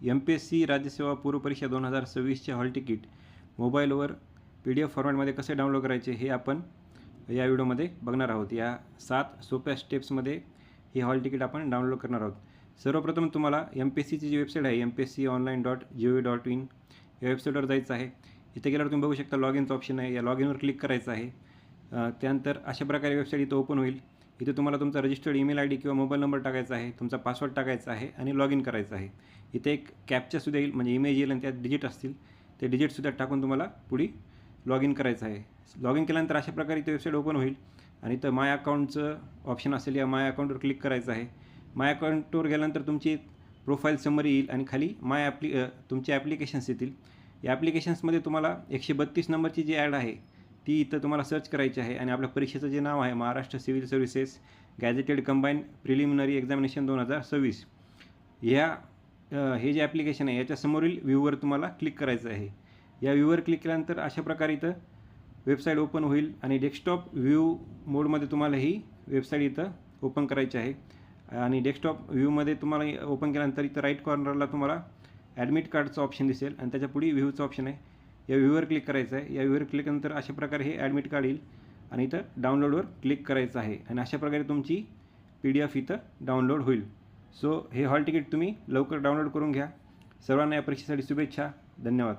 MPSC राज्यसेवा पूर्व परीक्षा 2026चे hall ticket मोबाईलवर PDF फॉर्मॅटमध्ये कसे डाउनलोड करायचे हे आपण या व्हिडिओमध्ये बघणार आहोत। या 7 सोप्या स्टेप्समध्ये हे हॉल तिकीट आपण डाउनलोड करणार आहोत। सर्वप्रथम तुम्हाला MPSCची जी वेबसाईट आहे mpsconline.gov.in या वेबसाईटवर जायचं आहे। इथे गेल्यावर तुम्ही बघू शकता लॉगिनचं ऑप्शन आहे, या लॉगिनवर क्लिक करायचं आहे। त्यानंतर अशा प्रकारे वेबसाईट इथं ओपन होईल। इथे तुम्हाला तुमचा रजिस्टर्ड ईमेल ID किंवा मोबाईल नंबर टाकायचा आहे, तुमचा पासवर्ड टाकायचा आहे आणि लॉगिन करायचं आहे। इथे एक कॅप्चासुद्धा येईल, म्हणजे इमेज येईल आणि त्यात डिजिट असतील, ते डिजिटसुद्धा टाकून तुम्हाला पुढे लॉगिन करायचं आहे। लॉगिन केल्यानंतर अशा प्रकारे इथे वेबसाईट ओपन होईल आणि इथं माय अकाउंटचं ऑप्शन असेल, या माय अकाउंटवर क्लिक करायचं आहे। माय अकाउंटवर गेल्यानंतर तुमची प्रोफाईल समरी येईल आणि खाली तुमचे ॲप्लिकेशन्स येतील। या ॲप्लिकेशन्समध्ये तुम्हाला 132 नंबरची जी ॲड आहे ती इथं तुम्हाला सर्च करायची आहे आणि आपल्या परीक्षेचं जे नाव आहे Maharashtra civil services gazetted combined preliminary examination 2026 हे जे ॲप्लिकेशन आहे याच्या समोरील व्ह्यूवर तुम्हाला क्लिक करायचं आहे। या व्ह्यूवर क्लिक केल्यानंतर अशा प्रकारे इथं वेबसाईट ओपन होईल आणि डेस्कटॉप व्ह्यू मोडमध्ये तुम्हाला ही वेबसाईट इथं ओपन करायची आहे। आणि डेस्कटॉप व्ह्यूमध्ये तुम्हाला ओपन केल्यानंतर इथं राईट कॉर्नरला तुम्हाला ॲडमिट कार्डचं ऑप्शन दिसेल आणि त्याच्या पुढे व्ह्यूचं ऑप्शन आहे, या व्ह्यूवर क्लिक करायचं आहे। या व्ह्यूवर क्लिक केल्यानंतर अशा प्रकारे हे ॲडमिट कार्ड येईल आणि इथं डाउनलोडवर क्लिक करायचं आहे आणि अशा प्रकारे तुमची PDF इथं डाउनलोड होईल। सो हे हॉल तिकीट तुम्ही लवकर डाउनलोड करून घ्या। सर्वांना या परीक्षेसाठी शुभेच्छा। धन्यवाद।